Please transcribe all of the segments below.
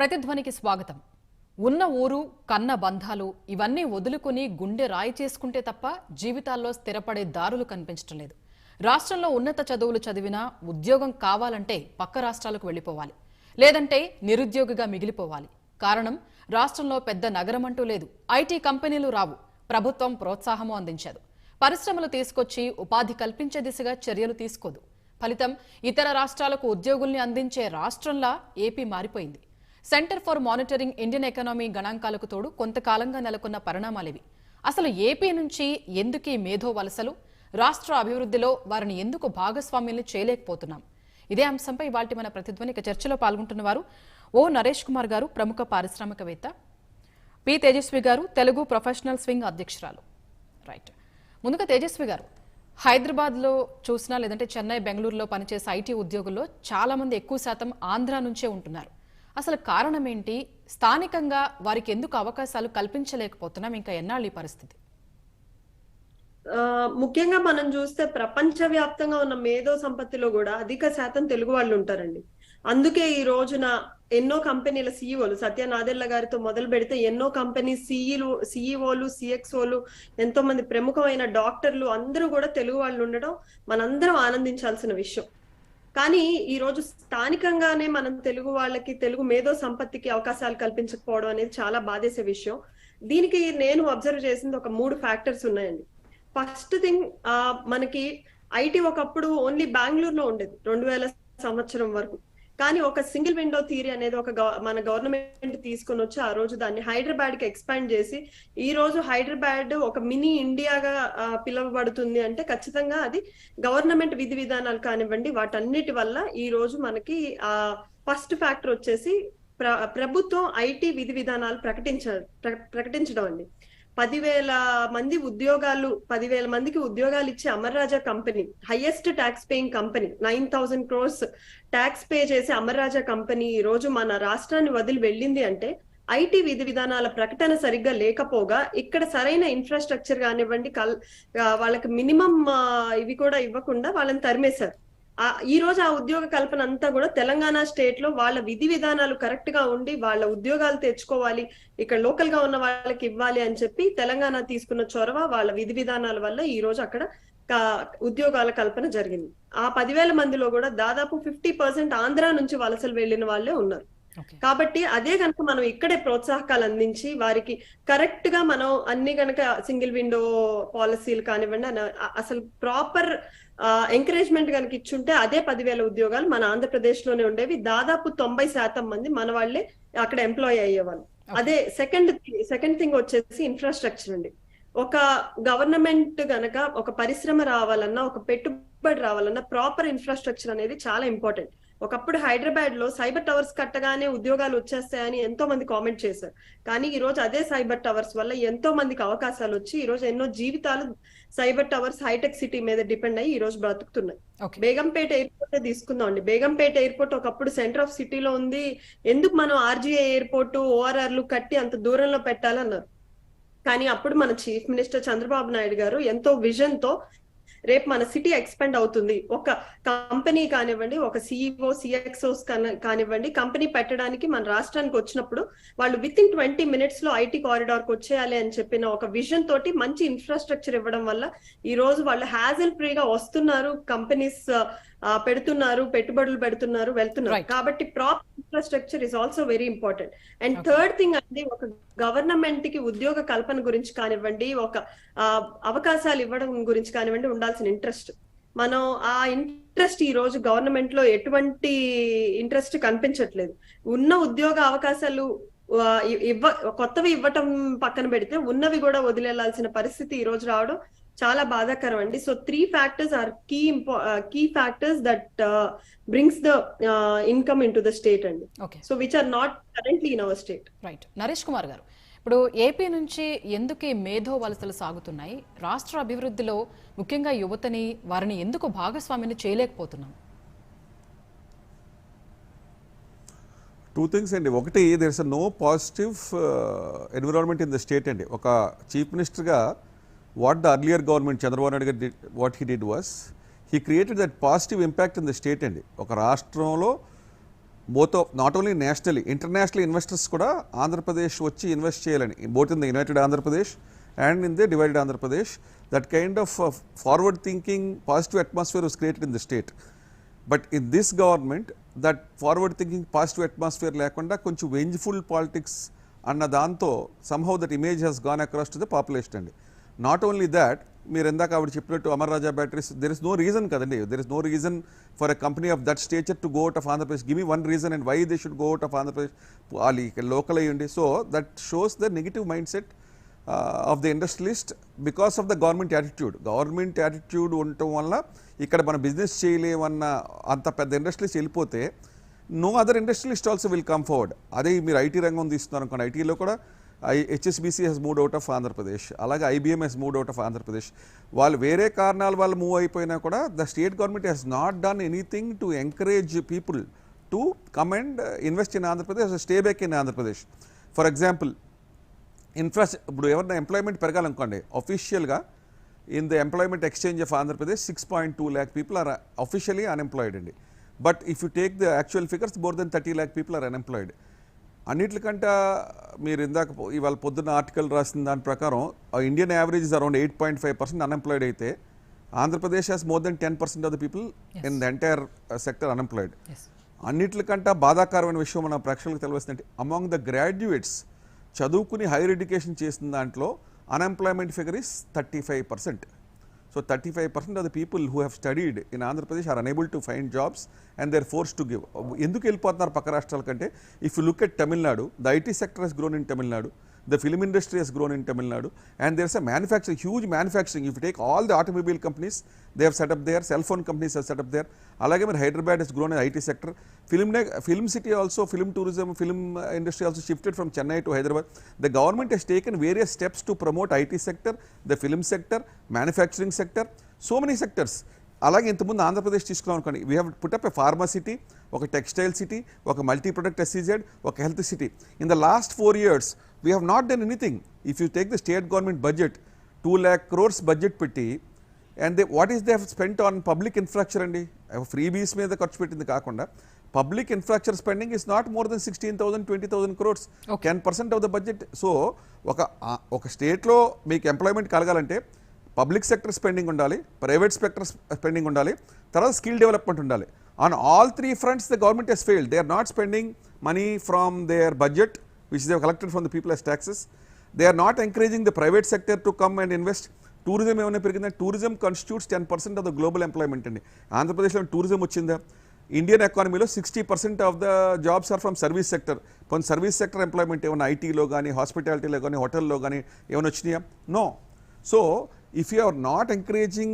ప్రతిధ్వనికి స్వాగతం. ఉన్న ఊరు కన్న బంధాలు ఇవన్నీ వదులుకొని గుండె రాయి చేసుకుంటే తప్ప జీవితాల్లో స్థిరపడే దారులు కనిపించడం లేదు. రాష్ట్రంలో ఉన్నత చదువులు చదివినా ఉద్యోగం కావాలంటే పక్క రాష్ట్రాలకు వెళ్ళిపోవాలి, లేదంటే నిరుద్యోగిగా మిగిలిపోవాలి. కారణం రాష్ట్రంలో పెద్ద నగరం అంటూ లేదు. ఐటీ కంపెనీలు రావు, ప్రభుత్వం ప్రోత్సాహము అందించదు, పరిశ్రమలు తీసుకొచ్చి ఉపాధి కల్పించే దిశగా చర్యలు తీసుకోదు. ఫలితం ఇతర రాష్ట్రాలకు ఉద్యోగుల్ని అందించే రాష్ట్రంలా ఏపీ మారిపోయింది. Centre for monitoring Indian economy గణాంకాలకు తోడు కొంతకాలంగా నెలకొన్న పరిణామాలివి. అసలు ఏపీ నుంచి ఎందుకీ మేధో వలసలు? రాష్ట్ర అభివృద్ధిలో వారిని ఎందుకు భాగస్వామ్యాన్ని చేయలేకపోతున్నాం? ఇదే అంశంపై ఇవాల్టి మన ప్రతిధ్వని చర్చలో పాల్గొంటున్న వారు ఓ నరేష్ కుమార్ గారు, ప్రముఖ పారిశ్రామికవేత్త, పి తేజస్వి గారు, తెలుగు ప్రొఫెషనల్ స్వింగ్ అధ్యక్షురాలు. రైట్, ముందుగా తేజస్వి గారు, హైదరాబాద్లో చూసినా లేదంటే చెన్నై, బెంగళూరులో పనిచేసే ఐటీ ఉద్యోగుల్లో చాలా మంది ఎక్కువ శాతం ఆంధ్ర నుంచే ఉంటున్నారు. అసలు కారణం ఏంటి? స్థానికంగా వారికి ఎందుకు అవకాశాలు కల్పించలేకపోతున్నాం? ఇంకా ఎన్నాళ్ళు ఈ పరిస్థితి? ముఖ్యంగా మనం చూస్తే ప్రపంచవ్యాప్తంగా ఉన్న మేధో సంపత్తిలో కూడా అధిక శాతం తెలుగు వాళ్ళు ఉంటారండి. అందుకే ఈ రోజున ఎన్నో కంపెనీల సీఈఓలు, సత్య నాదెళ్ల గారితో మొదలు పెడితే ఎన్నో కంపెనీ సీఈఓలు, సిఎక్స్ఓలు, ఎంతో మంది ప్రముఖమైన డాక్టర్లు అందరూ కూడా తెలుగు వాళ్ళు ఉండడం మనందరం ఆనందించాల్సిన విషయం. కానీ ఈ రోజు స్థానికంగానే మనం తెలుగు వాళ్ళకి, తెలుగు మేధో సంపత్తికి అవకాశాలు కల్పించకపోవడం అనేది చాలా బాధేసే విషయం. దీనికి నేను అబ్జర్వ్ చేసింది ఒక 3 ఫ్యాక్టర్స్ ఉన్నాయండి. ఫస్ట్ థింగ్, మనకి ఐటీ ఒకప్పుడు ఓన్లీ బెంగళూరులో ఉండేది 2000 సంవత్సరం వరకు. కానీ ఒక సింగిల్ విండో థియరీ అనేది మన గవర్నమెంట్ తీసుకొని వచ్చి ఆ రోజు దాన్ని హైదరాబాద్ కి ఎక్స్పాండ్ చేసి ఈ రోజు హైదరాబాద్ ఒక మినీ ఇండియాగా పిలువబడుతుంది అంటే ఖచ్చితంగా అది గవర్నమెంట్ విధి విధానాలు కానివ్వండి, వాటన్నిటి వల్ల ఈ రోజు మనకి ఫస్ట్ ఫ్యాక్టర్ వచ్చేసి ప్రభుత్వం ఐటీ విధి విధానాలు ప్రకటించడం అండి. 10,000 మందికి ఉద్యోగాలు ఇచ్చే Amar Raja company, highest tax paying company, 9,000 crores tax pay చేసే అమర్ రాజా కంపెనీ ఈ రోజు మన రాష్ట్రాన్ని వదిలి వెళ్ళింది అంటే ఐటీ విధి విధానాల ప్రకటన సరిగ్గా లేకపోగా, ఇక్కడ సరైన ఇన్ఫ్రాస్ట్రక్చర్ కానివ్వండి, వాళ్ళకి మినిమం ఇవి కూడా ఇవ్వకుండా వాళ్ళని తరిమేశారు. ఈ రోజు ఆ ఉద్యోగ కల్పన అంతా కూడా తెలంగాణ స్టేట్ లో వాళ్ళ విధి విధానాలు కరెక్ట్ గా ఉండి వాళ్ళ ఉద్యోగాలు తెచ్చుకోవాలి, ఇక్కడ లోకల్ గా ఉన్న వాళ్ళకి ఇవ్వాలి అని చెప్పి తెలంగాణ తీసుకున్న చొరవ, వాళ్ళ విధి విధానాల వల్ల ఈ రోజు అక్కడ ఉద్యోగాల కల్పన జరిగింది. ఆ 10,000 మందిలో కూడా దాదాపు 50% ఆంధ్ర నుంచి వలసలు వెళ్లిన వాళ్ళే ఉన్నారు. కాబట్టి అదే కనుక మనం ఇక్కడే ప్రోత్సాహకాలు అందించి వారికి కరెక్ట్ గా మనం అన్ని కనుక సింగిల్ విండో పాలసీలు కానివ్వండి, అసలు ప్రాపర్ ఎంకరేజ్మెంట్ కనుక ఇచ్చుంటే అదే 10,000 ఉద్యోగాలు మన ఆంధ్రప్రదేశ్ లోనే ఉండేవి. దాదాపు 90% మంది మన వాళ్ళే అక్కడ ఎంప్లాయ్ అయ్యేవాళ్ళు. అదే సెకండ్ థింగ్ వచ్చేసి ఇన్ఫ్రాస్ట్రక్చర్ అండి. ఒక గవర్నమెంట్ గనక ఒక పరిశ్రమ రావాలన్నా, ఒక పెట్టుబడి రావాలన్నా ప్రాపర్ ఇన్ఫ్రాస్ట్రక్చర్ అనేది చాలా ఇంపార్టెంట్. ఒకప్పుడు హైదరాబాద్ లో సైబర్ టవర్స్ కట్టగానే ఉద్యోగాలు వచ్చేస్తాయని ఎంతో మంది కామెంట్ చేశారు. కానీ ఈ రోజు అదే సైబర్ టవర్స్ వల్ల ఎంతో మందికి అవకాశాలు వచ్చి ఈ రోజు ఎన్నో జీవితాలు సైబర్ టవర్స్ హైటెక్ సిటీ మీద డిపెండ్ అయ్యి ఈ రోజు బ్రతుకుతున్నాయి. బేగంపేట ఎయిర్పోర్ట్ తీసుకుందాం అండి. బేగంపేట ఎయిర్పోర్ట్ ఒకప్పుడు సెంటర్ ఆఫ్ సిటీలో ఉంది. ఎందుకు మనం ఆర్జీఏ ఎయిర్పోర్ట్, ఓఆర్ఆర్లు కట్టి అంత దూరంలో పెట్టాలన్నారు. కానీ అప్పుడు మన చీఫ్ మినిస్టర్ చంద్రబాబు నాయుడు గారు ఎంతో విజన్ తో రేపు మన సిటీ ఎక్స్పెండ్ అవుతుంది, ఒక కంపెనీ కానివ్వండి, ఒక సిఇఓ, సిఎక్స్ఓస్ కానివ్వండి, కంపెనీ పెట్టడానికి మన రాష్ట్రానికి వచ్చినప్పుడు వాళ్ళు విత్ ఇన్ 20 minutes లో ఐటీ కారిడార్ కు వచ్చేయాలి అని చెప్పిన ఒక విజన్ తోటి మంచి ఇన్ఫ్రాస్ట్రక్చర్ ఇవ్వడం వల్ల ఈ రోజు వాళ్ళు హ్యాజల్ ఫ్రీగా వస్తున్నారు, కంపెనీస్ పెడుతున్నారు, పెట్టుబడులు పెడుతున్నారు, వెళ్తున్నారు. కాబట్టి proper infrastructure is also very important. And third thing అండి, ఒక గవర్నమెంట్ కి ఉద్యోగ కల్పన గురించి కానివ్వండి, ఒక అవకాశాలు ఇవ్వడం గురించి కానివ్వండి ఉండాల్సిన ఇంట్రెస్ట్. మనం ఆ ఇంట్రెస్ట్ ఈ రోజు గవర్నమెంట్ లో ఎటువంటి ఇంట్రెస్ట్ కనిపించట్లేదు. ఉన్న ఉద్యోగ అవకాశాలు కొత్తవి ఇవ్వటం పక్కన పెడితే ఉన్నవి కూడా వదిలేయాల్సిన పరిస్థితి ఈ రోజు రావడం చాలా బాధాకరం అండి. So 3 factors are key factors that brings the income into the state అండి. So which are not currently in our state. Right, Naresh Kumar గారు, ఇప్పుడు ఏపీ నుంచి ఎందుకు మేధో వలసలు సాగుతున్నాయి? రాష్ట్ర అభివృద్ధిలో ముఖ్యంగా యువతని, వారిని ఎందుకు భాగస్వామిని చేయలేకపోతున్నాం? 2 things అండి. ఒకటి, there is no positive environment in the state అండి. ఒక చీఫ్ మినిస్టర్గా what the earlier government Chandrababu Naidu did, what he did was he created that positive impact in the state అండి. ఒక రాష్ట్రంలో both not only nationally international investors కూడా ఆంధ్రప్రదేశ్ వచ్చి invest చేయాలని, both in the United Andhra Pradesh and in the divided Andhra Pradesh. That kind of forward thinking positive atmosphere was created in the state. But in this government that forward thinking positive atmosphere లేకుండా కొంచెం వెంజ్ఫుల్ politics అన్న దాంతో somehow that image has gone across to the population అండి. Not only that, మీరు ఎందాక ఆవిడ చెప్పినట్టు అమర్ రాజా batteries, there is no reason కదండి, there is no reason for a company of that stature to go out of Andhra Pradesh. Give me one reason and why they should go out of Andhra Pradesh. వాళ్ళు ఇక్కడ local అయ్యండి. So that shows the negative mind set of the industrialist because of the government attitude. Government attitude ఉండటం వల్ల ఇక్కడ మనం business చేయలేమన్న అంత పెద్ద industries వెళ్ళిపోతే no other industrialist also will come forward. అదే మీరు ఐటీ రంగం తీస్తున్నారు అనుకోండి, ఐటీలో కూడా HSBC has moved out of Andhra Pradesh, అలాగే IBM has moved out of Andhra Pradesh. వాళ్ళు వేరే కారణాల వల్ల మూవ్ అయిపోయినా కూడా the state government has not done anything to encourage people to come and invest in Andhra Pradesh, stay back in Andhra Pradesh. For example ఇప్పుడు ఎవరైనా employment పెరగాలనుకోండి, అఫీషియల్గా in the employment exchange of Andhra Pradesh 6.2 lakh people are officially unemployed అండి. But if you take the actual figures more than 30 lakh people are unemployed. అన్నిటికంటే మీరు ఇందాక ఇవాళ పొద్దున్న article రాసిన దాని ప్రకారం Indian average is around 8.5% unemployed అయితే Andhra Pradesh has more than 10% of the people in the entire sector unemployed. అన్నిటికంటే బాధాకరమైన విషయం మన ప్రేక్షకులకు తెలియవలసిందంటే అమాంగ్ ద గ్రాడ్యుయేట్స్ చదువుకుని హైయర్ ఎడ్యుకేషన్ చేసిన దాంట్లో unemployment figure is 35%. So 35% of the people who have studied in Andhra Pradesh are unable to find jobs and they are forced to give. ఎందుకు వెళ్ళిపోతున్నారు పక్క రాష్ట్రాల కంటే? If you look at Tamil Nadu, the IT sector has grown in Tamil Nadu, the film industry has grown in Tamil Nadu, and there's a manufacturing, huge manufacturing. If you take all the automobile companies, they have set up there, cell phone companies have set up there. Alage mar Hyderabad has grown in IT sector. Film city also, film tourism, film industry also shifted from Chennai to Hyderabad. The government has taken various steps to promote IT sector, the film sector, manufacturing sector, so many sectors. అలాగే ఇంతకుముందు ఆంధ్రప్రదేశ్ తీసుకున్నాం అనుకోండి, we have put up a pharma city, ఒక textile city, ఒక multi product SEZ, ఒక health city. In the last 4 years we have not done anything. If you take the state government budget 2 lakh crores budget పెట్టి, and what is they have spent on public infrastructure అండి. Freebies మీద ఖర్చు పెట్టింది కాకుండా public infrastructure spending is not more than 16,000, 20,000 crores, 10% of the budget. So ఒక స్టేట్లో మీకు employment కలగాలంటే పబ్లిక్ సెక్టర్ స్పెండింగ్ ఉండాలి, ప్రైవేట్ సెక్టర్ స్పెండింగ్ ఉండాలి, తర్వాత స్కిల్ డెవలప్మెంట్ ఉండాలి. On all 3 fronts the government has failed. They are not spending money from their budget which they have collected from the people as taxes. They are not encouraging the private sector to come and invest. Tourism ఏమైనా పెరిగిందా? Tourism constitutes 10% of the global employment అండి. ఆంధ్రప్రదేశ్లో tourism వచ్చిందా? Indian ఎకానమీలో 60% of the jobs are from service sector. కొన్ని service sector employment ఏమైనా ఐటీలో కానీ, హాస్పిటాలిటీలో కానీ, హోటల్లో కానీ ఏమైనా వచ్చినాయా? No. So if you are not encouraging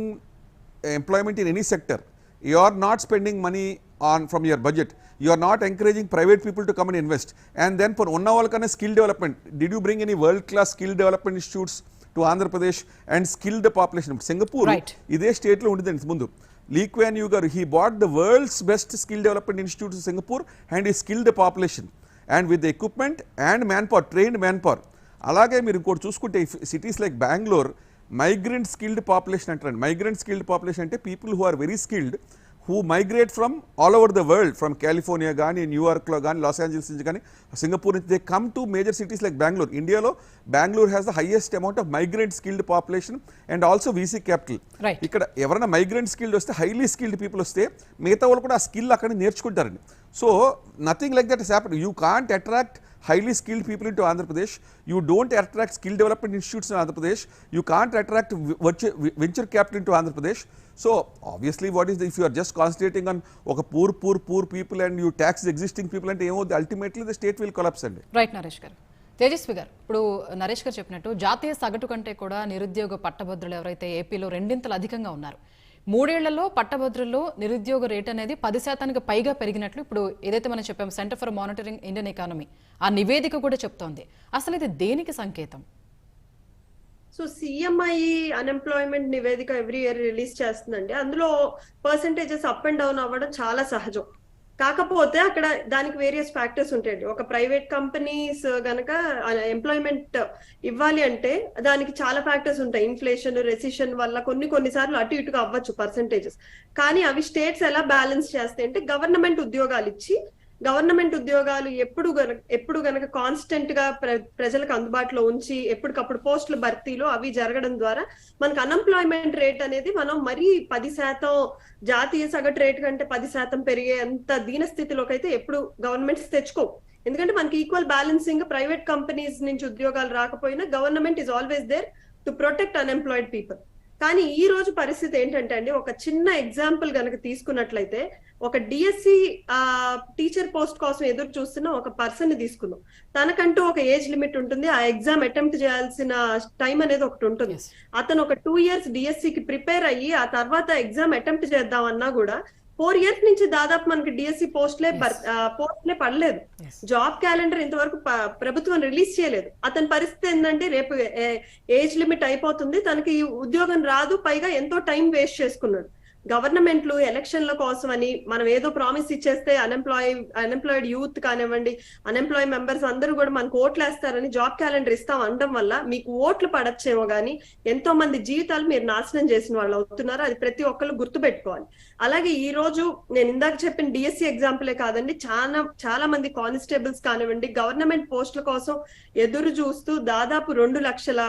employment in any sector, you are not spending money on from your budget, you are not encouraging private people to come and invest, and then for unna valkane skill development, did you bring any world class skill development institutes to Andhra Pradesh and skill the population? Singapore ide state lo undindi mundu. Lee Kuan Yew garu, he bought the world's best skill development institutes in Singapore and he skilled the population and with the equipment and manpower, trained manpower. Alage meer inkoti chusukunte cities like Bangalore, migrant skilled population అంటారండి. Migrant skilled population అంటే people who are very skilled, who migrate from all over the world, from California కానీ, న్యూయార్క్లో కానీ, Los Angeles నుంచి కానీ, Singapore నుంచి, they come to major cities like Bengaluru. ఇండియాలో Bengaluru has the highest amount of migrant skilled population and also VC capital. ఇక్కడ ఎవరైనా migrant skilled వస్తే, హైలీ స్కిల్డ్ పీపుల్ వస్తే మిగతా వాళ్ళు కూడా ఆ స్కిల్ అక్కడ నేర్చుకుంటారండి. So nothing like that is happen. You can't attract highly skilled people into Andhra Pradesh. You don't attract skill development institutes in Andhra Pradesh. You can't attract venture capital into Andhra Pradesh. So obviously what is the, if you are just concentrating on oka poor people and you tax the existing people and ultimately the state will collapse అండి. Right Naresh గారు. తేజస్వి గారు, ఇప్పుడు నరేష్ గారు చెప్పినట్టు జాతీయ సగటు కంటే కూడా నిరుద్యోగ పట్టభద్రులు ఎవరైతే ఏపీలో 2 అధికంగా ఉన్నారు. 3 ఏళ్లలో పట్టభద్రుల్లో నిరుద్యోగ రేట్ అనేది 10% పైగా పెరిగినట్లు ఇప్పుడు ఏదైతే మనం చెప్పాము centre for monitoring Indian economy ఆ నివేదిక కూడా చెప్తోంది. అసలు ఇది దేనికి సంకేతం? సో సిఎంఐ అన్ఎంప్లాయ్మెంట్ నివేదిక ఎవ్రీ ఇయర్ రిలీజ్ చేస్తుందండి. అందులో పర్సంటేజెస్ అప్ అండ్ డౌన్ అవ్వడం చాలా సహజం. కాకపోతే అక్కడ దానికి వేరియస్ ఫ్యాక్టర్స్ ఉంటాయండి. ఒక ప్రైవేట్ కంపెనీస్ గనక ఎంప్లాయ్మెంట్ ఇవ్వాలి అంటే దానికి చాలా ఫ్యాక్టర్స్ ఉంటాయి. ఇన్ఫ్లేషన్, రెసిషన్ వల్ల కొన్నిసార్లు అటు ఇటుగా అవ్వచ్చు పర్సంటేజెస్. కానీ అవి స్టేట్స్ ఎలా బ్యాలెన్స్ చేస్తాయి అంటే గవర్నమెంట్ ఉద్యోగాలు ఇచ్చి గవర్నమెంట్ ఉద్యోగాలు ఎప్పుడు గనక కాన్స్టెంట్ గా ప్రజలకు అందుబాటులో ఉంచి ఎప్పటికప్పుడు పోస్టుల భర్తీలు అవి జరగడం ద్వారా మనకు అన్ఎంప్లాయ్మెంట్ రేట్ అనేది మనం మరీ 10% జాతీయ సగటు రేట్ కంటే 10% పెరిగే అంత దీన స్థితిలోకి అయితే ఎప్పుడు గవర్నమెంట్స్ తెచ్చుకో. ఎందుకంటే మనకి ఈక్వల్ బ్యాలెన్సింగ్ ప్రైవేట్ కంపెనీస్ నుంచి ఉద్యోగాలు రాకపోయినా government is always there to protect unemployed people. కానీ ఈ రోజు పరిస్థితి ఏంటంటే అండి, ఒక చిన్న ఎగ్జాంపుల్ గనక తీసుకున్నట్లయితే ఒక డిఎస్సి టీచర్ పోస్ట్ కోసం ఎదురు చూస్తున్న ఒక పర్సన్ ని తీసుకుందాం. తనకంటూ ఒక ఏజ్ లిమిట్ ఉంటుంది, ఆ ఎగ్జామ్ అటెంప్ట్ చేయాల్సిన టైం అనేది ఒకటి ఉంటుంది. అతను ఒక 2 years డిఎస్సికి ప్రిపేర్ అయ్యి ఆ తర్వాత ఎగ్జామ్ అటెంప్ట్ చేద్దామన్నా కూడా 4 years నుంచి దాదాపు మనకి డిఎస్సి పోస్ట్లే పడలేదు. జాబ్ క్యాలెండర్ ఇంతవరకు ప్రభుత్వం రిలీజ్ చేయలేదు. అతని పరిస్థితి ఏంటంటే రేపు ఏజ్ లిమిట్ అయిపోతుంది, తనకి ఉద్యోగం రాదు, పైగా ఎంతో టైం వేస్ట్ చేసుకున్నాడు. గవర్నమెంట్లు ఎలక్షన్ల కోసం అని మనం ఏదో ప్రామిస్ ఇచ్చేస్తే అన్ఎంప్లాయిడ్ యూత్ కానివ్వండి, అన్ఎంప్లాయ్ మెంబర్స్ అందరూ కూడా మనకు ఓట్లు వేస్తారని జాబ్ క్యాలెండర్ ఇస్తాం అనడం వల్ల మీకు ఓట్లు పడచ్చేమో గానీ ఎంతో మంది జీవితాలు మీరు నాశనం చేసిన వాళ్ళు అవుతున్నారు. అది ప్రతి ఒక్కళ్ళు గుర్తుపెట్టుకోవాలి. అలాగే ఈ రోజు నేను ఇందాక చెప్పిన డిఎస్సి ఎగ్జాంపులే కాదండి, చాలా మంది కానిస్టేబుల్స్ కానివ్వండి గవర్నమెంట్ పోస్టుల కోసం ఎదురు చూస్తూ దాదాపు 2 లక్షల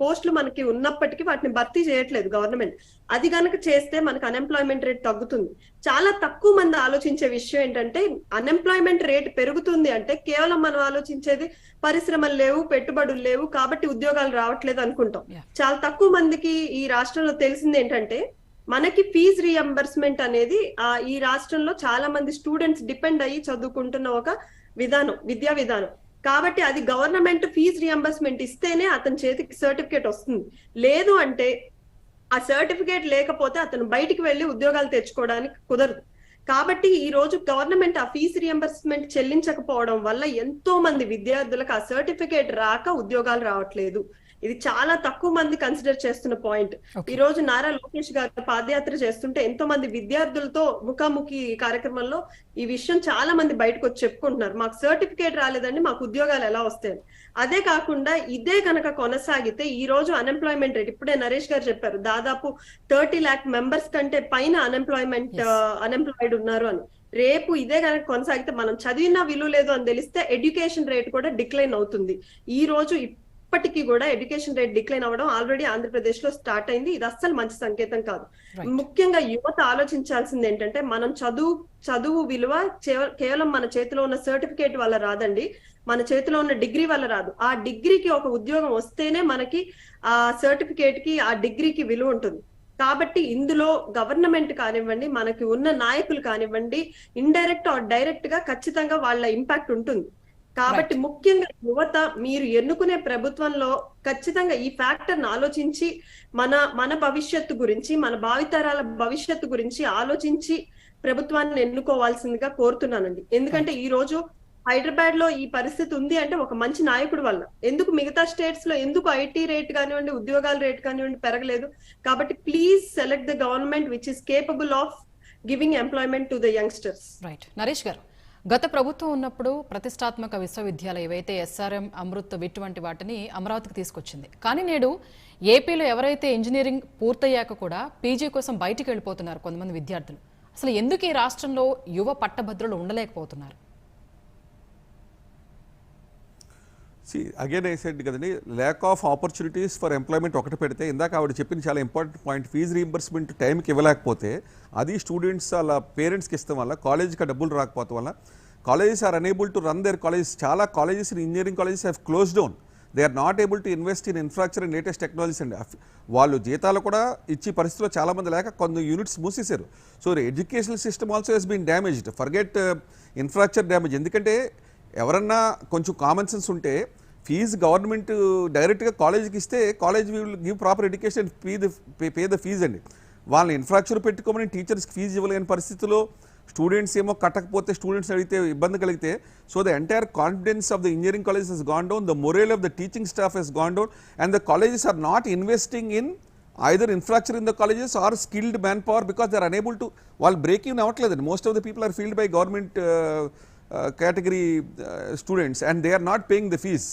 పోస్టులు మనకి ఉన్నప్పటికీ వాటిని భర్తీ చేయట్లేదు గవర్నమెంట్. అది కనుక చేస్తే మనకు అన్ఎంప్లాయ్మెంట్ రేట్ తగ్గుతుంది. చాలా తక్కువ మంది ఆలోచించే విషయం ఏంటంటే అన్ఎంప్లాయ్మెంట్ రేట్ పెరుగుతుంది అంటే కేవలం మనం ఆలోచించేది పరిశ్రమలు లేవు, పెట్టుబడులు లేవు కాబట్టి ఉద్యోగాలు రావట్లేదు అనుకుంటాం. చాలా తక్కువ మందికి ఈ రాష్ట్రంలో తెలిసింది ఏంటంటే మనకి ఫీజు రీఎంబర్స్మెంట్ అనేది ఈ రాష్ట్రంలో చాలా మంది స్టూడెంట్స్ డిపెండ్ అయ్యి చదువుకుంటున్న ఒక విద్యా విధానం. కాబట్టి అది గవర్నమెంట్ ఫీజు రీఎంబర్స్మెంట్ ఇస్తేనే అతని చేతికి సర్టిఫికేట్ వస్తుంది. లేదు అంటే ఆ సర్టిఫికేట్ లేకపోతే అతను బయటికి వెళ్లి ఉద్యోగాలు తెచ్చుకోవడానికి కుదరదు. కాబట్టి ఈ రోజు గవర్నమెంట్ ఆ ఫీజు రియంబర్స్మెంట్ చెల్లించకపోవడం వల్ల ఎంతో మంది విద్యార్థులకు ఆ సర్టిఫికేట్ రాక ఉద్యోగాలు రావట్లేదు. ఇది చాలా తక్కువ మంది కన్సిడర్ చేస్తున్న పాయింట్. ఈ రోజు నారా లోకేష్ గారు పాదయాత్ర చేస్తుంటే ఎంతో మంది విద్యార్థులతో ముఖాముఖి కార్యక్రమంలో ఈ విషయం చాలా మంది బయటకు వచ్చి చెప్పుకుంటున్నారు, మాకు సర్టిఫికేట్ రాలేదండి, మాకు ఉద్యోగాలు ఎలా వస్తాయని. అదే కాకుండా ఇదే కనుక కొనసాగితే ఈ రోజు అన్ఎంప్లాయ్మెంట్ రేట్ ఇప్పుడే నరేష్ గారు చెప్పారు, దాదాపు 30 lakh మెంబర్స్ కంటే పైన అన్ఎంప్లాయిడ్ ఉన్నారు అని. రేపు ఇదే కనుక కొనసాగితే మనం చదివినా విలువ లేదు అని తెలిస్తే ఎడ్యుకేషన్ రేట్ కూడా డిక్లైన్ అవుతుంది. ఈ రోజు ఇప్పటికీ కూడా ఎడ్యుకేషన్ రేట్ డిక్లైన్ అవ్వడం ఆల్రెడీ ఆంధ్రప్రదేశ్ లో స్టార్ట్ అయింది. ఇది అస్సలు మంచి సంకేతం కాదు. ముఖ్యంగా యువత ఆలోచించాల్సింది ఏంటంటే మనం చదువు విలువ కేవలం మన చేతిలో ఉన్న సర్టిఫికేట్ వల్ల రాదండి, మన చేతిలో ఉన్న డిగ్రీ వల్ల రాదు. ఆ డిగ్రీకి ఒక ఉద్యోగం వస్తేనే మనకి ఆ సర్టిఫికేట్ కి ఆ డిగ్రీకి విలువ ఉంటుంది. కాబట్టి ఇందులో గవర్నమెంట్ కానివ్వండి, మనకి ఉన్న నాయకులు కానివ్వండి, ఇండైరెక్ట్ ఆర్ డైరెక్ట్ గా ఖచ్చితంగా వాళ్ళ ఇంపాక్ట్ ఉంటుంది. కాబట్టి ముఖ్యంగా యువత మీరు ఎన్నుకునే ప్రభుత్వంలో ఖచ్చితంగా ఈ ఫ్యాక్టర్ ను ఆలోచించి మన భవిష్యత్తు గురించి, మన భావితరాల భవిష్యత్తు గురించి ఆలోచించి ప్రభుత్వాన్ని ఎన్నుకోవాల్సిందిగా కోరుతున్నానండి. ఎందుకంటే ఈ రోజు హైదరాబాద్ లో ఈ పరిస్థితి ఉంది అంటే ఒక మంచి నాయకుడు వల్ల. ఎందుకు మిగతా స్టేట్స్ లో ఎందుకు ఐటీ రేట్ కానివ్వండి, ఉద్యోగాల రేట్ కానివ్వండి పెరగలేదు? కాబట్టి please select the government which is capable of giving employment to the youngsters. Right. Naresh గారు, గత ప్రభుత్వం ఉన్నప్పుడు ప్రతిష్టాత్మక విశ్వవిద్యాలయం ఏవైతే ఎస్ఆర్ఎం, అమృత్, విట్ వంటి వాటిని అమరావతికి తీసుకొచ్చింది. కానీ నేడు ఏపీలో ఎవరైతే ఇంజనీరింగ్ పూర్తయ్యాక కూడా పీజీ కోసం బయటికి వెళ్ళిపోతున్నారు కొంతమంది విద్యార్థులు. అసలు ఎందుకు ఈ రాష్ట్రంలో యువ పట్టభద్రులు ఉండలేకపోతున్నారు? అగైన్ ఐ సెడ్ కదండి, lack of opportunities for employment ఒకటి పెడితే, ఇందాక ఆవిడ చెప్పిన చాలా ఇంపార్టెంట్ పాయింట్, ఫీజు రీయింబర్స్మెంట్ టైంకి ఇవ్వలేకపోతే అది స్టూడెంట్స్ వాళ్ళ పేరెంట్స్కి ఇస్తాం వల్ల, కాలేజ్కి డబ్బులు రాకపోవడం వల్ల colleges are unable to run their colleges. చాలా colleges engineering colleges have close down. They are not able to invest in infrastructure and latest technologies అండి. వాళ్ళు జీతాలు కూడా ఇచ్చే పరిస్థితిలో చాలామంది లేక కొన్ని యూనిట్స్ మూసేశారు. So educational system also has been damaged. Forget infrastructure damage. ఎందుకంటే ఎవరన్నా కొంచెం కామన్ సెన్స్ ఉంటే ఫీజు గవర్నమెంట్ డైరెక్ట్గా కాలేజీకి ఇస్తే college will give proper education, pay the fee అండి. వాళ్ళని ఇన్ఫ్రాస్ట్రక్చర్ పెట్టుకోమని టీచర్స్కి ఫీజు ఇవ్వలేని పరిస్థితిలో స్టూడెంట్స్ ఏమో కట్టకపోతే స్టూడెంట్స్ అడిగితే ఇబ్బంది కలిగితే, so the entire confidence of the engineering colleges has gone down, the moral of the teaching staff has gone down, and the colleges are not investing in either infrastructure in the colleges or skilled manpower because they are unable to, వాళ్ళు break even అవ్వట్లేదండి. Most of the people are filled by government category students and they are not paying the fees.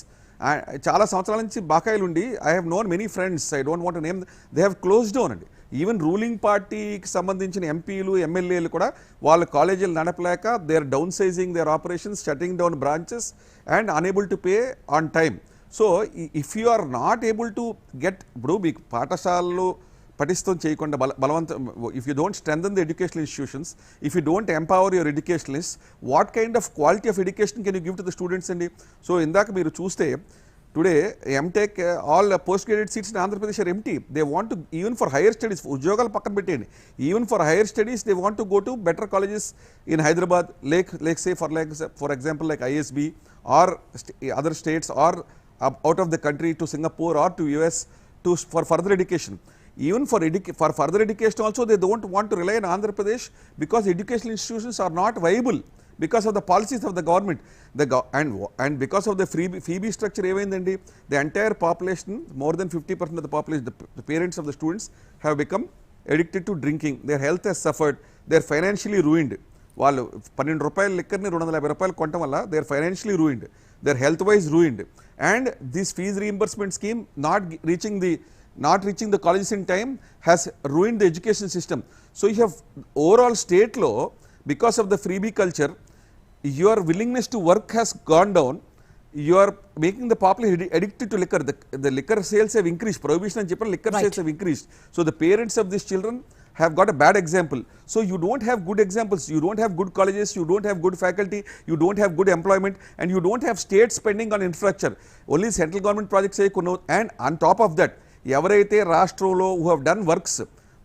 చాలా సంవత్సరాల నుంచి బాకాయిలు ఉండి, I have known many friends, I don't want to name, they have close down అండి. ఈవెన్ ruling పార్టీకి సంబంధించిన ఎంపీలు ఎమ్మెల్యేలు కూడా వాళ్ళ కాలేజీలు నడపలేక they are downsizing their operations, shutting down branches and unable to pay on time. So if you are not able to get, ఇప్పుడు మీకు పాఠశాలలో పటిష్టం చేయకుండా బలవంతం, if you don't strengthen the educational institutions, if you don't empower your educationalist, what kind of quality of education can you give to the students అండి? So ఇందాక మీరు చూస్తే today MTech all post graduate seats in Andhra Pradesh are empty. They want to even for higher studies, ఉద్యోగాలు పక్కన పెట్టేయండి, even for higher studies they want to go to better colleges in Hyderabad, లేక్ say for example like ISB or other states or out of the country to Singapore or to US for further education. Even for further education also they don't want to rely on Andhra Pradesh because educational institutions are not viable because of the policies of the government. And because of the fee structure ఏమైందండి, the entire population, more than 50% of the population, the parents of the students have become addicted to drinking. Their health has suffered, they are financially ruined. వాళ్ళు 12 రూపాయల లిక్కర్ని 250 రూపాయలు కొనటం వల్ల they are financially ruined, they are health wise ruined. And this fees reimbursement scheme not reaching the colleges in time has ruined the education system. So you have overall state law, because of the freebie culture, your willingness to work has gone down. You are making the population addicted to liquor. The liquor sales have increased. Prohibition and cheaper liquor sales have increased. So the parents of these children have got a bad example. So you don't have good examples, you don't have good colleges, you don't have good faculty, you don't have good employment, and you don't have state spending on infrastructure. Only central government projects say, and on top of that, ఎవరైతే రాష్ట్రంలో who have done works,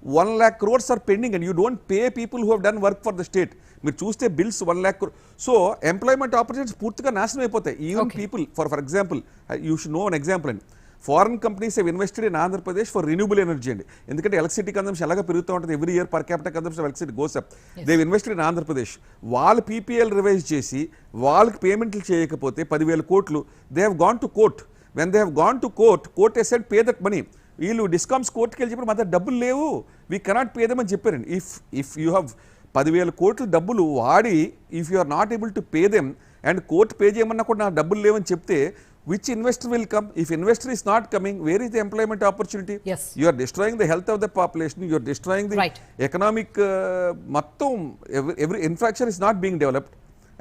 1 lakh crores are pending and you don't pay people who have done work for the state. మీరు చూస్తే bills 1 lakh crores. So employment opportunities పూర్తిగా నాశనం అయిపోతాయి. Even people for example, you should know an example అండి, foreign companies have invested in Andhra Pradesh for renewable energy అండి. ఎందుకంటే electricity consumption ఎలాగ పెరుగుతూ ఉంటుంది, every year per capital consumption electricity goes up. They've invested in Andhra Pradesh. వాళ్ళు PPL రివైజ్ చేసి వాళ్ళకి పేమెంట్లు చేయకపోతే 10,000 కోట్లు, they have gone to court. When they have gone to court, court has said pay that money. వీళ్ళు డిస్కామ్స్ కోర్టుకి వెళ్ళి చెప్పారు మా దగ్గర డబ్బులు లేవు, వీ కెనాట్ పే దెమ్ అని చెప్పారండి. ఇఫ్ యూ హ్యావ్ 10,000 కోట్ల డబ్బులు వాడి, if you are not able to pay them and court pay చేయమన్నా కూడా నాకు డబ్బులు లేవని చెప్తే, which investor will come? If investor is not coming, where is the employment opportunity? Yes. You are destroying the health of the population, you are destroying the economic mattam, every infrastructure is not being developed,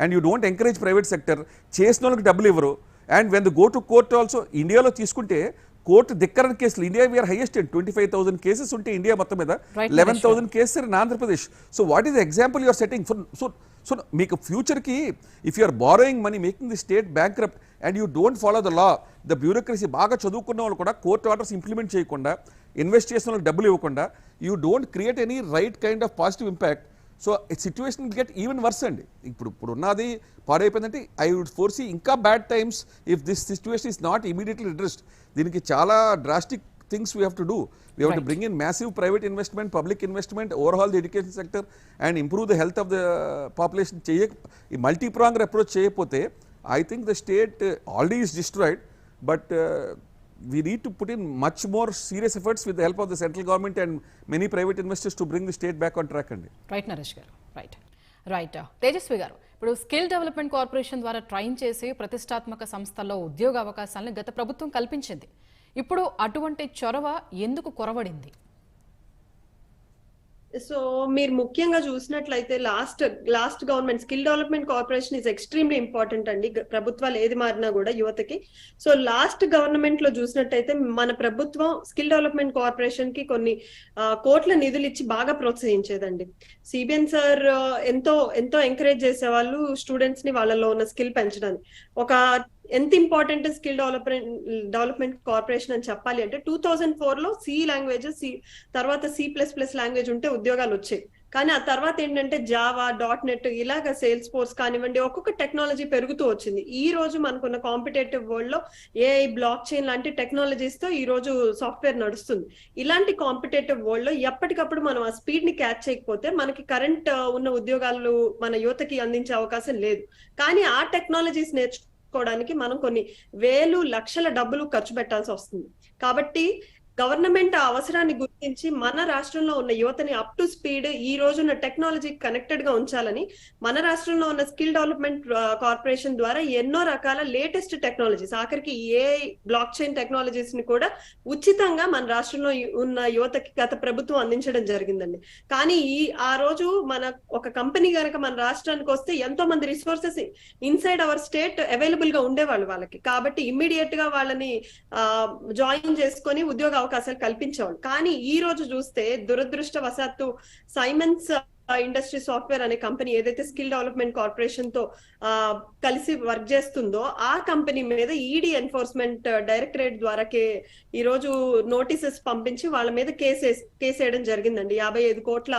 and you don't encourage private sector. చేసినోళ్ళకి డబ్బులు ఇవ్వరు. And when they go to court also, ఇండియాలో తీసుకుంటే court ధిక్కరణ కేసులు, India we హైయెస్ట్ highest 25,000 cases ఉంటే India మొత్తం మీద 11,000 cases in Andhra Pradesh. So what is the example you are setting for? సో మీకు ఫ్యూచర్కి if you are borrowing money, making the state bankrupt and you don't follow the law, the bureaucracy, బాగా చదువుకున్న వాళ్ళు కూడా కోర్ట్ ఆర్డర్స్ ఇంప్లిమెంట్ చేయకుండా, invest చేసిన వాళ్ళకి డబ్బులు ఇవ్వకుండా, you don't create any right kind of positive impact. So situation will get even worse అండి. ఇప్పుడు ఉన్నది పాడైపోయిందంటే ఐ వుడ్ ఫోర్సీ ఇంకా bad times if this situation is not immediately addressed. దీనికి చాలా drastic things we have to do. We have to bring in massive private investment, public investment, overhaul the education sector and improve the health of the population. Multi-pronged approach cheyapothe, I think the state already is destroyed, but we need to put in much more serious efforts with the help of the central government and many private investors to bring the state back on track andi. Right, Naresh garu. Right. Tejasvi garu, ఇప్పుడు skill development corporation ద్వారా train చేసి ప్రతిష్టాత్మక సంస్థల్లో ఉద్యోగ అవకాశాలను గత ప్రభుత్వం కల్పించింది. ఇప్పుడు అటువంటి చొరవ ఎందుకు కొరవడింది? సో మీరు ముఖ్యంగా చూసినట్లయితే last government skill development corporation is extremely important అండి. ప్రభుత్వాలు ఏది మారినా కూడా యువతకి. సో లాస్ట్ గవర్నమెంట్ లో చూసినట్టయితే మన ప్రభుత్వం స్కిల్ డెవలప్మెంట్ కార్పొరేషన్ కి కొన్ని కోట్ల నిధులు ఇచ్చి బాగా ప్రోత్సహించేదండి. సిబిఎన్ సార్ ఎంతో ఎంకరేజ్ చేసేవాళ్ళు స్టూడెంట్స్ ని వాళ్ళలో ఉన్న స్కిల్ పెంచడానికి. ఒక ఎంత ఇంపార్టెంట్ స్కిల్ డెవలప్మెంట్ కార్పొరేషన్ అని చెప్పాలి అంటే 2004 లో సి లాంగ్వేజ్, తర్వాత C++ లాంగ్వేజ్ ఉంటే ఉద్యోగాలు వచ్చాయి. కానీ ఆ తర్వాత ఏంటంటే జావా, .NET ఇలాగ సేల్స్ ఫోర్స్ కానివ్వండి, ఒక్కొక్క టెక్నాలజీ పెరుగుతూ వచ్చింది. ఈ రోజు మనకున్న కాంపిటేటివ్ వరల్డ్ లో AI, బ్లాక్ చైన్ లాంటి టెక్నాలజీస్ తో ఈ రోజు సాఫ్ట్వేర్ నడుస్తుంది. ఇలాంటి కాంపిటేటివ్ వరల్డ్ లో ఎప్పటికప్పుడు మనం ఆ స్పీడ్ ని క్యాచ్ చేయకపోతే మనకి కరెంట్ ఉన్న ఉద్యోగాలు మన యువతకి అందించే అవకాశం లేదు. కానీ ఆ టెక్నాలజీస్ నేర్చుకోవడానికి మనం కొన్ని వేలు లక్షల డబ్బులు ఖర్చు పెట్టాల్సి వస్తుంది. కాబట్టి గవర్నమెంట్ ఆ అవసరాన్ని గుర్తించి మన రాష్ట్రంలో ఉన్న యువతని అప్ టు స్పీడ్ ఈ రోజున్న టెక్నాలజీ కనెక్టెడ్ గా ఉంచాలని మన రాష్ట్రంలో ఉన్న స్కిల్ డెవలప్మెంట్ కార్పొరేషన్ ద్వారా ఎన్నో రకాల లేటెస్ట్ టెక్నాలజీస్, ఆఖరికి ఏ బ్లాక్ చైన్ టెక్నాలజీస్ ని కూడా ఉచితంగా మన రాష్ట్రంలో ఉన్న యువతకి గత ప్రభుత్వం అందించడం జరిగిందండి. కానీ ఆ రోజు మన ఒక కంపెనీ గనక మన రాష్ట్రానికి వస్తే ఎంతో మంది resources inside our state available గా ఉండేవాళ్ళు వాళ్ళకి. కాబట్టి ఇమ్మీడియట్ గా వాళ్ళని జాయిన్ చేసుకొని ఉద్యోగ అవకాశాలు కల్పించేవాళ్ళు. కానీ ఈ రోజు చూస్తే దురదృష్టవశాత్తు సైమన్స్ ఇండస్ట్రీ సాఫ్ట్వేర్ అనే కంపెనీ ఏదైతే స్కిల్ డెవలప్మెంట్ కార్పొరేషన్ తో కలిసి వర్క్ చేస్తుందో ఆ కంపెనీ మీద ఈడీ ఎన్ఫోర్స్మెంట్ డైరెక్టరేట్ ద్వారా ఈ రోజు నోటీసెస్ పంపించి వాళ్ళ మీద కేసేయడం జరిగిందండి. 55 కోట్ల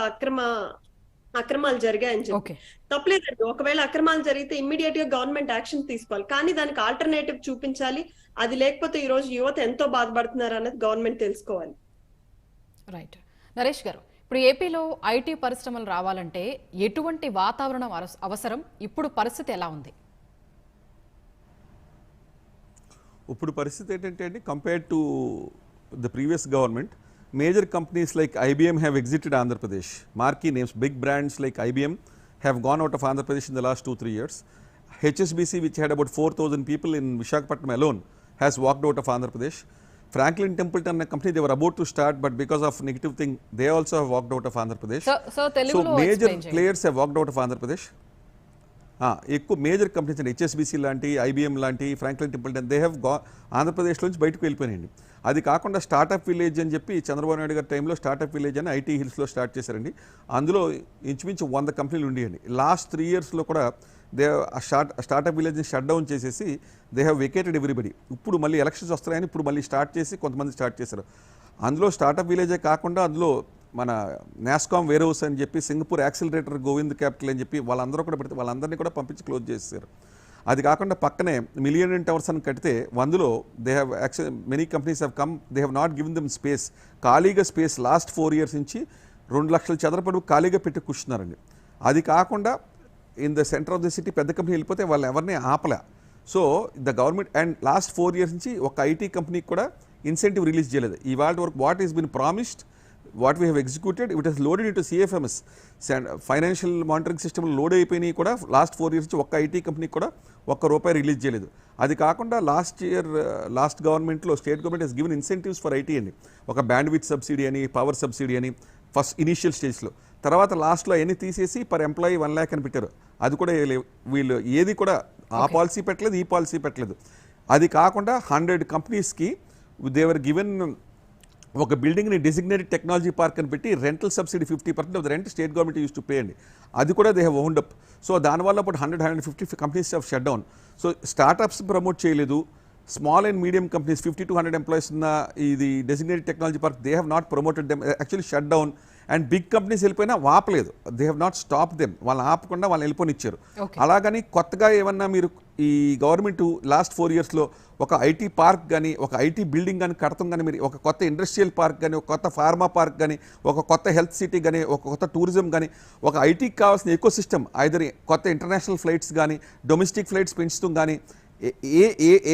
అక్రమాలు జరిగాయని చెప్పి. తప్పలేదండి, ఒకవేళ అక్రమాలు జరిగితే ఇమ్మీడియట్ గా గవర్నమెంట్ యాక్షన్ తీసుకోవాలి, కానీ దానికి ఆల్టర్నేటివ్ చూపించాలి. అది లేకపోతే ఈ రోజు యువత ఎంతో బాధపడుతున్నారు అన్నది గవర్నమెంట్ తెలుసుకోవాలి. రైట్. నరేష్ గారు, ఇప్పుడు ఏపీలో ఐటీ పరిశ్రమలు రావాలంటే ఎటువంటి వాతావరణం అవసరం? ఇప్పుడు పరిస్థితి ఎలా ఉంది? ఇప్పుడు పరిస్థితి ఏంటంటే అండి, compared to the previous government, major companies like IBM have exited Andhra Pradesh. Marquee names, big brands like IBM have gone out of Andhra Pradesh in the last 2-3 years. HSBC, which had about 4,000 people in Visakhapatnam alone, has walked out of Andhra Pradesh. Franklin Templeton, a company they were about to start, but because of negative thing, they also have walked out of Andhra Pradesh. So major players have walked out of Andhra Pradesh. ఎక్కువ major companies అండి, HSBC లాంటి, IBM లాంటి, Franklin Templeton, they have Andhra Pradesh నుంచి బయటకు వెళ్ళిపోయినాయండి. అది కాకుండా startup village అని చెప్పి చంద్రబాబు నాయుడు గారి టైంలో స్టార్టప్ విలేజ్ అని ఐటీ హిల్స్లో స్టార్ట్ చేశారండి. అందులో ఇంచుమించు 100 కంపెనీలు ఉండేయండి. లాస్ట్ 3 yearsలో కూడా దే స్టార్టప్ విలేజ్ని షట్ డౌన్ చేసేసి దే హ్యావ్ వెకేటెడ్ ఎవ్రీబడి. ఇప్పుడు మళ్ళీ ఎలక్షన్స్ వస్తున్నాయని ఇప్పుడు మళ్ళీ స్టార్ట్ చేసి కొంతమంది స్టార్ట్ చేశారు. అందులో స్టార్టప్ విలేజే కాకుండా అందులో మన నాస్కామ్ వేర్ హౌస్ అని చెప్పి, సింగపూర్ యాక్సిలరేటర్, గోవింద్ క్యాపిటల్ అని చెప్పి వాళ్ళందరూ కూడా పెడితే వాళ్ళందరినీ కూడా పంపించి క్లోజ్ చేశారు. అది కాకుండా పక్కనే మిలియన్ టవర్స్ అని కడితే అందులో they have many companies have come, they have not given them space. ఖాళీగా స్పేస్ లాస్ట్ 4 years నుంచి 2 లక్షల చదరపడి ఖాళీగా పెట్టి కూర్చున్నారండి. అది కాకుండా in the centre of the city పెద్ద కంపెనీ వెళ్ళిపోతే వాళ్ళు ఎవరిని ఆపలే. So the government and last 4 years నుంచి ఒక ఐటీ కంపెనీకి కూడా ఇన్సెంటివ్ రిలీజ్ చేయలేదు. ఇవాళ వరకు what is been promised, what we have executed, it has loaded into CFMS, financial monitoring system load అయిపోయినాయి కూడా. లాస్ట్ 4 years నుంచి ఒక్క ఐటీ కంపెనీకి కూడా ₹1 రిలీజ్ చేయలేదు. అది కాకుండా లాస్ట్ గవర్నమెంట్లో state government has given incentives for IT అండి. ఒక బ్యాండ్విడ్త్ సబ్సిడీ అని, పవర్ సబ్సిడీ అని ఫస్ట్ ఇనీషియల్ స్టేజ్లో. తర్వాత లాస్ట్లో అవన్నీ తీసేసి పర్ ఎంప్లాయీ 1 lakh అని పెట్టారు. అది కూడా వీళ్ళు ఏది కూడా ఆ పాలసీ పెట్టలేదు, ఈ పాలసీ పెట్టలేదు. అది కాకుండా 100 కంపెనీస్కి దేవర్ గివెన్ ఒక బిల్డింగ్ని డెసిగ్నేటెడ్ టెక్నాలజీ పార్క్ అని పెట్టి rental subsidy 50% of the rent state government use to pay అండి. అది కూడా they have owned up. So దానివల్ల ఇప్పుడు 100-150 companies have shut down. So startups promote చేయలేదు. Small and medium companies 50 to 100 employees ఉన్న ఇది designated technology park, they have not promoted them, actually shut down. And big companies వెళ్ళిపోయినా ఆపలేదు, they have not stop them. వాళ్ళని ఆపకుండా వాళ్ళని వెళ్ళిపోనిచ్చారు. అలాగని కొత్తగా ఏమన్నా మీరు ఈ గవర్నమెంట్ లాస్ట్ 4 yearsలో ఒక ఐటీ పార్క్ కానీ, ఒక ఐటీ బిల్డింగ్ కానీ కడతాం కానీ, మీరు ఒక కొత్త ఇండస్ట్రియల్ పార్క్ కానీ, ఒక కొత్త ఫార్మా పార్క్ కానీ, ఒక కొత్త హెల్త్ సిటీ కానీ, ఒక కొత్త టూరిజం కానీ, ఒక ఐటీకి కావాల్సిన ఎకో సిస్టమ్ ఐదర్ కొత్త ఇంటర్నేషనల్ ఫ్లైట్స్ కానీ, డొమెస్టిక్ ఫ్లైట్స్ పెంచుతాం కానీ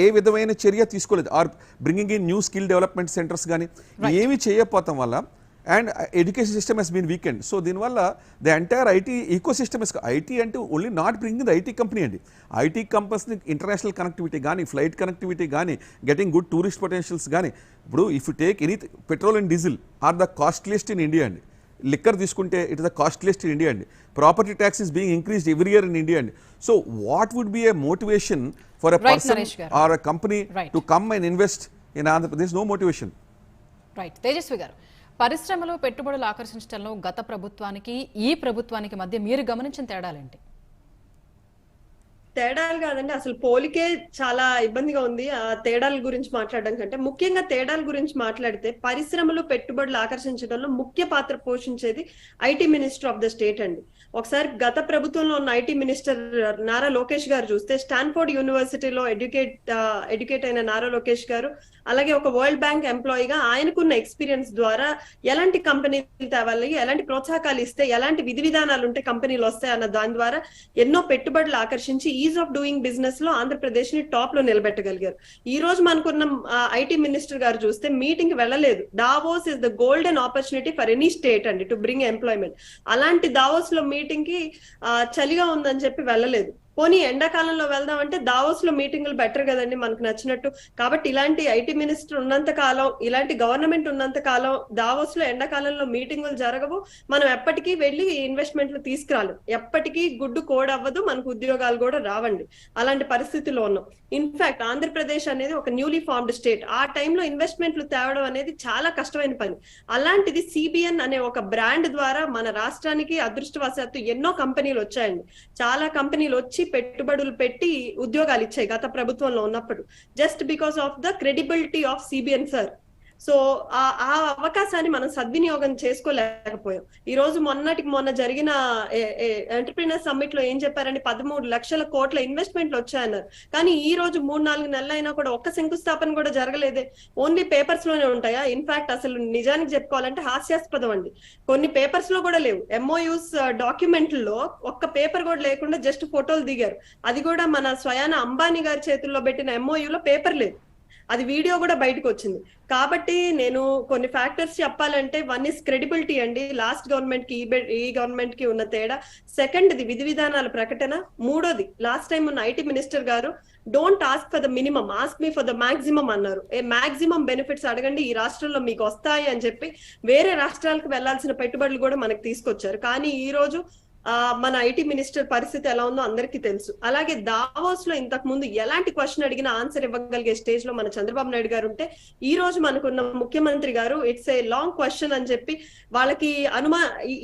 ఏ విధమైన చర్య తీసుకోలేదు. Or bringing in new skill development centres కానీ ఏమి చేయకపోవటం వల్ల and education system has been weakened. So దీనివల్ల the entire IT ecosystem is, IT అంటే only not bringing the IT company అండి. ఐటీ కంపెనీస్ని ఇంటర్నేషనల్ కనెక్టివిటీ కానీ, ఫ్లైట్ కనెక్టివిటీ కానీ, గెటింగ్ గుడ్ టూరిస్ట్ పొటెన్షియల్స్ కానీ. ఇప్పుడు if you take any petrol and diesel are the costliest in India అండి. Liquor తీసుకుంటే it is the costliest in India అండి. Property tax is being increased every year in India అండి. So what would be A motivation for a person are a company to come and invest in Andhra Pradesh? No motivation. Right. Tejaswi గారు, పరిశ్రమలు పెట్టుబడులు ఆకర్షించడంలో గత ప్రభుత్వానికి ఈ ప్రభుత్వానికి మధ్య మీరు గమనించిన తేడాలేంటి? తేడాలు కాదండి, అసలు పోలికే చాలా ఇబ్బందిగా ఉంది. ఆ తేడాల గురించి మాట్లాడడం కంటే ముఖ్యంగా తేడాల గురించి మాట్లాడితే పరిశ్రమలు పెట్టుబడులు ఆకర్షించడంలో ముఖ్య పాత్ర పోషించేది IT minister of the state అండి. ఒకసారి గత ప్రభుత్వంలో ఉన్న ఐటీ మినిస్టర్ నారా లోకేష్ గారు చూస్తే స్టాన్ఫోర్డ్ యూనివర్సిటీలో ఎడ్యుకేట్ అయిన నారా లోకేష్ గారు, అలాగే ఒక వరల్డ్ బ్యాంక్ ఎంప్లాయీగా ఆయనకున్న ఎక్స్పీరియన్స్ ద్వారా ఎలాంటి కంపెనీలు తేవాలి, ఎలాంటి ప్రోత్సాహకాలు ఇస్తే ఎలాంటి విధి విధానాలు ఉంటే కంపెనీలు వస్తాయి అన్న దాని ద్వారా ఎన్నో పెట్టుబడులు ఆకర్షించి ఈ ఈజ్ ఆఫ్ డూయింగ్ బిజినెస్ లో ఆంధ్రప్రదేశ్ ని టాప్ లో నిలబెట్టగలిగారు. ఈ రోజు మనకున్న ఐటీ మినిస్టర్ గారు చూస్తే మీటింగ్ కి వెళ్ళలేదు. Davos is the golden opportunity for any state అండి టు బ్రింగ్ ఎంప్లాయ్మెంట్. అలాంటి దావోస్ లో మీటింగ్ కి చలిగా ఉందని చెప్పి వెళ్ళలేదు. పోనీ ఎండాకాలంలో వెళ్దామంటే దావోస్ లో మీటింగులు బెటర్ కదండి మనకు నచ్చినట్టు. కాబట్టి ఇలాంటి ఐటీ మినిస్టర్ ఉన్నంత కాలం, ఇలాంటి గవర్నమెంట్ ఉన్నంత కాలం దావోస్ లో ఎండాకాలంలో మీటింగులు జరగవు. మనం ఎప్పటికీ వెళ్ళి ఇన్వెస్ట్మెంట్లు తీసుకురాలేం. ఎప్పటికీ గుడ్డు కోడ్ అవ్వదు, మనకు ఉద్యోగాలు కూడా రావండి. అలాంటి పరిస్థితిలో ఉన్నాం. ఇన్ఫాక్ట్ ఆంధ్రప్రదేశ్ అనేది ఒక న్యూలీ ఫార్మ్డ్ స్టేట్. ఆ టైంలో ఇన్వెస్ట్మెంట్లు తేవడం అనేది చాలా కష్టమైన పని. అలాంటిది సిబిఎన్ అనే ఒక బ్రాండ్ ద్వారా మన రాష్ట్రానికి అదృష్టవశాత్తు ఎన్నో కంపెనీలు వచ్చాయండి. చాలా కంపెనీలు వచ్చి పెట్టుబడులు పెట్టి ఉద్యోగాలు ఇచ్చాయి గత ప్రభుత్వంలో ఉన్నప్పుడు, just because of the credibility of CBN sir. So ఆ అవకాశాన్ని మనం సద్వినియోగం చేసుకోలేకపోయాం. ఈ రోజు మొన్న జరిగిన ఎంటర్‌ప్రెన్యూర్ సమ్మిట్ లో ఏం చెప్పారండి, 13 లక్షల కోట్ల ఇన్వెస్ట్మెంట్లు వచ్చాయన్నారు. కానీ ఈ రోజు 3-4 నెలలైనా కూడా ఒక్క శంకుస్థాపన కూడా జరగలేదే. ఓన్లీ పేపర్స్ లోనే ఉంటాయా? ఇన్ఫాక్ట్ అసలు నిజానికి చెప్పుకోవాలంటే హాస్యాస్పదం అండి. కొన్ని పేపర్స్ లో కూడా లేవు. ఎంఓయూస్ డాక్యుమెంట్లో ఒక్క పేపర్ కూడా లేకుండా జస్ట్ ఫోటోలు దిగారు. అది కూడా మన స్వయాన అంబానీ గారి చేతుల్లో పెట్టిన ఎంఓయూలో పేపర్ లేదు. అది వీడియో కూడా బయటకు వచ్చింది. కాబట్టి నేను కొన్ని ఫ్యాక్టర్స్ చెప్పాలంటే, వన్ ఇస్ క్రెడిబిలిటీ అండి, లాస్ట్ గవర్నమెంట్ కి ఈ గవర్నమెంట్ కి ఉన్న తేడా. సెకండ్ ది విధి విధానాల ప్రకటన. మూడోది లాస్ట్ టైం ఉన్న ఐటీ మినిస్టర్ గారు don't ask for the minimum, ask me for the maximum అన్నారు. మాక్సిమం బెనిఫిట్స్ అడగండి, ఈ రాష్ట్రంలో మీకు వస్తాయి అని చెప్పి వేరే రాష్ట్రాలకు వెళ్లాల్సిన పెట్టుబడులు కూడా మనకు తీసుకొచ్చారు. కానీ ఈ రోజు మన ఐటీ మినిస్టర్ పరిస్థితి ఎలా ఉందో అందరికీ తెలుసు. అలాగే దావోస్ లో ఇంతకు ముందు ఎలాంటి క్వశ్చన్ అడిగినా ఆన్సర్ ఇవ్వగలిగే స్టేజ్ లో మన చంద్రబాబు నాయుడు గారు ఉంటే, ఈ రోజు మనకున్న ముఖ్యమంత్రి గారు ఇట్స్ ఏ లాంగ్ క్వశ్చన్ అని చెప్పి వాళ్ళకి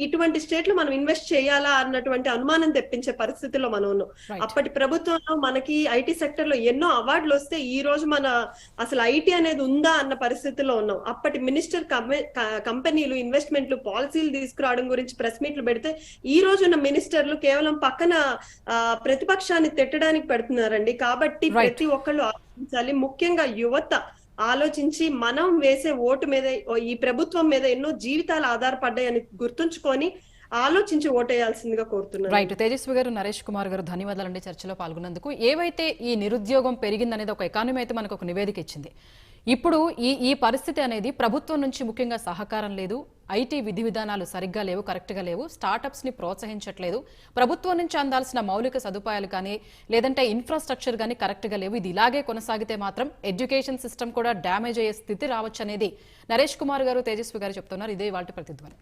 ఇటువంటి స్టేట్ లో మనం ఇన్వెస్ట్ చేయాలా అన్నటువంటి అనుమానం తెప్పించే పరిస్థితిలో మనం ఉన్నాం. అప్పటి ప్రభుత్వంలో మనకి ఐటీ సెక్టర్ లో ఎన్నో అవార్డులు వస్తే ఈ రోజు మన అసలు ఐటీ అనేది ఉందా అన్న పరిస్థితిలో ఉన్నాం. అప్పటి మినిస్టర్ కంపెనీలు ఇన్వెస్ట్మెంట్లు పాలసీలు తీసుకురావడం గురించి ప్రెస్ మీట్లు పెడితే, ఈ రోజు మినిస్టర్లు కేవలం పక్కన ప్రతిపక్షాన్ని తిట్టడానికి పెడుతున్నారండి. కాబట్టి ప్రతి ఒక్కళ్ళు ఆలోచించాలి. ముఖ్యంగా యువత ఆలోచించి మనం వేసే ఓటు మీద, ఈ ప్రభుత్వం మీద ఎన్నో జీవితాలు ఆధారపడ్డాయని గుర్తుంచుకొని ఆలోచించి ఓటేయాల్సిందిగా కోరుతున్నాను. రైట్. తేజస్వి గారు, నరేష్ కుమార్ గారు, ధన్యవాదాలండి చర్చలో పాల్గొన్నందుకు. ఏవైతే ఈ నిరుద్యోగం పెరిగిందనేది ఒక ఎకానమీ అయితే మనకు ఒక నివేదిక ఇచ్చింది. ఇప్పుడు ఈ పరిస్థితి అనేది ప్రభుత్వం నుంచి ముఖ్యంగా సహకారం లేదు, ఐటీ విధి విధానాలు సరిగ్గా లేవు, కరెక్ట్గా లేవు, స్టార్టప్స్ ని ప్రోత్సహించట్లేదు, ప్రభుత్వం నుంచి అందాల్సిన మౌలిక సదుపాయాలు కానీ లేదంటే ఇన్ఫ్రాస్ట్రక్చర్ కానీ కరెక్ట్గా లేవు. ఇది ఇలాగే కొనసాగితే మాత్రం ఎడ్యుకేషన్ సిస్టమ్ కూడా డ్యామేజ్ అయ్యే స్థితి రావచ్చు అనేది నరేష్ కుమార్ గారు, తేజస్వి గారు చెప్తున్నారు. ఇదే ఇవాల్టి ప్రతిధ్వని.